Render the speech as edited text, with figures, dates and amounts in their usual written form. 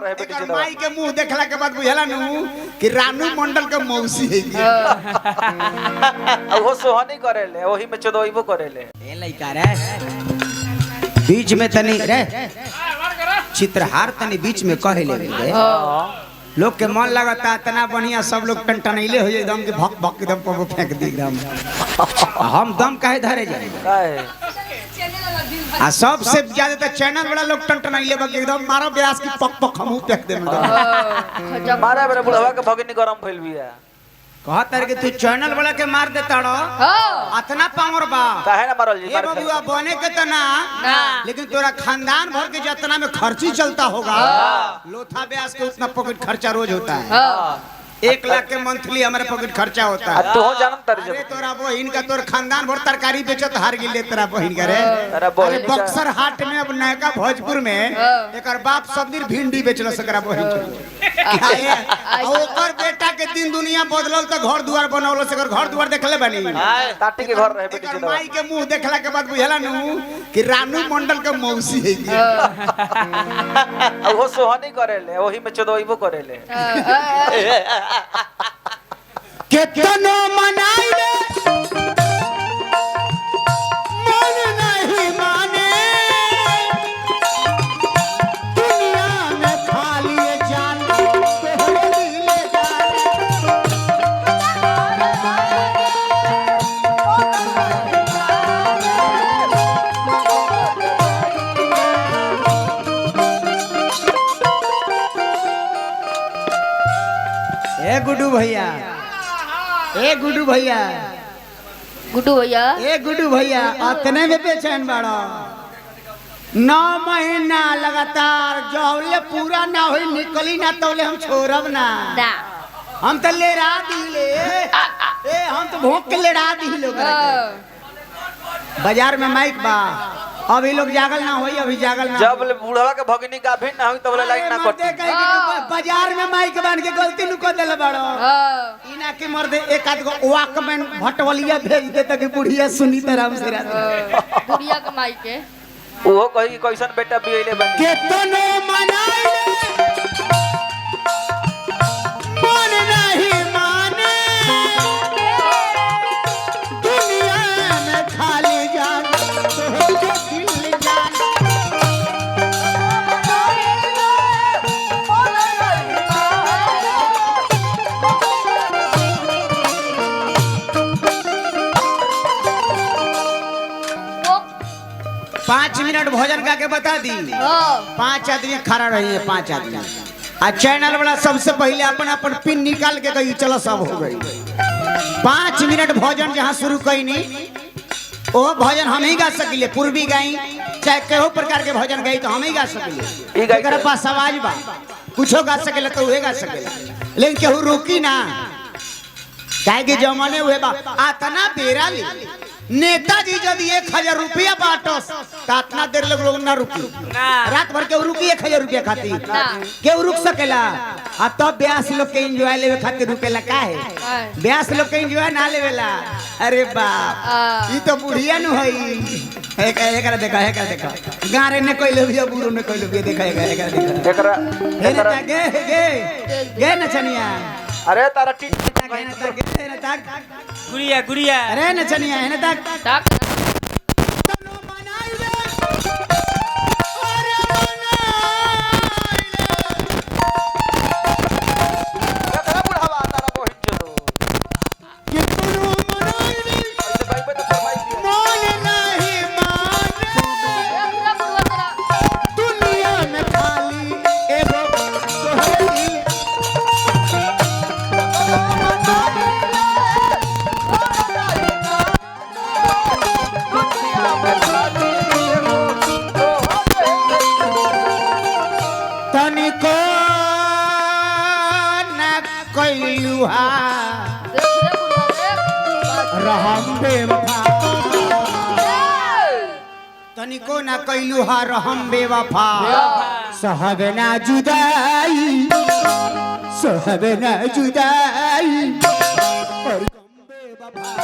माई के मुंह देखला के बाद बुझला नु कि रानू मंडल के मौसी है वो सोहनी करेले ओही में चोदोइबो करेले ए लइका रे बीच में तनी रे चित्रहार तनी बीच में कहे ले रे लोग के मन लगता इतना बढ़िया सब लोग टनटनैले हो एकदम के भक भक एकदम पर फेंक दी एकदम हम दम काहे धरे जाए काहे आ सबसे ज्यादा तो चैनल वाला लोग टनटनैले बक एकदम मारो ब्यास की पक पक हम फेंक दे मारा मेरे बुढ़वा के भगनी गरम भइल बिया कहत रे कि तू चैनल वाला के मार देता रो अतना पावर बा काहे ना मारल जी ए बबुआ बने के तना लेकिन तोरा खानदान भर के जितना में खर्ची चलता होगा लोथा ब्यास के उतना पॉकेट खर्चा रोज होता है 1 लाख के मंथली हमारे पॉकेट खर्चा होता है तू जानत तर अरे तोरा बहिन का तोर खानदान भर तरकारी बेचत हार गिले तेरा बहिन का रे तेरा बहिन अरे बक्सर हाट में अब नयका भोजपुर में एकर बाप सब दिन भिंडी बेचल सकरा बहिन ओकर बेटा के दिन दुनिया बदलल त घर दुआर बनौल सकर घर दुआर देखले बनी ताटी के घर रहे बेटी एकर माई के मुंह देखला के बाद बुझला नु कि रानू मंडल के मौसी है वो सोहनी करेले ओही में चोदोइबो करेले केतनो मनाइले मन नहीं माने दुनिया में खाली जान तोहरे दिले ए गुड्डू भैया ए गुड्डू भैया गुड्डू भैया ए गुड्डू भैया अतने में बेचैन बाड़ा 9 महीना लगातार जौले पूरा ना होई निकली ना तौले हम छोड़ब ना हम तो लेरा दिले ए हम तो भोंक के लेरा दी लोग बाजार में माइक बा अभी लोग जागल ना होई अभी जागल ना जब बुढ़वा के भगनी का भी ना होई तब लाइन ना कटी बाजार में माइक बांध के गलती नु कर देले बाड़ो इना के मर्दे एक आध गो वॉकमैन भटवलिया भेज दे तक बुढ़िया सुनी तरह से रात बुढ़िया कमाई के वो कही कैसन बेटा बियले बनी केतनो मनाइले मन नहीं माने दुनिया में खाली जान तोहरे दिल जान पाँच मिनट भोजन का के बता दी 5 आदमी खड़ा रही है 5 आदमी आ चैनल वाला सबसे पहले अपन अपन पिन निकाल के कही चलो सब हो गई 5 मिनट भोजन जहाँ शुरू कई नहीं वो भोजन हम ही गा सकिले पूर्वी गाई चाहे केहो प्रकार के भोजन गाई तो हम ही गा सकिले एकरा पास आवाज बा कुछो गा सकेला तो उहे गा सकेला लेकिन केहू रुकी ना काहे के जमाने हुए बा आतना बेरा ले नेताजी जब 1000 रुपया बांटस तो इतना देर लोग ना रुकी रात भर के रुकी 1000 रुपया खाती केहू रुक सकेला आ तब ब्यास लोग के एंजॉय लेवे खातिर रुकेला काहे ब्यास लोग के एंजॉय ना लेवेला अरे बाप ई तो बुढ़िया नु हई एकरा देखा गारे ने कोई लोग बुरो ने कोई लोग देखा एकरा देखा गे नचनिया अरे तारा टी गुड़िया गुड़िया अरे नचनिया है ना तक तनिको ना कैलू हा रहम बेवफा सहब ना जुदाई सहब ना जुदाई और गम बेवफा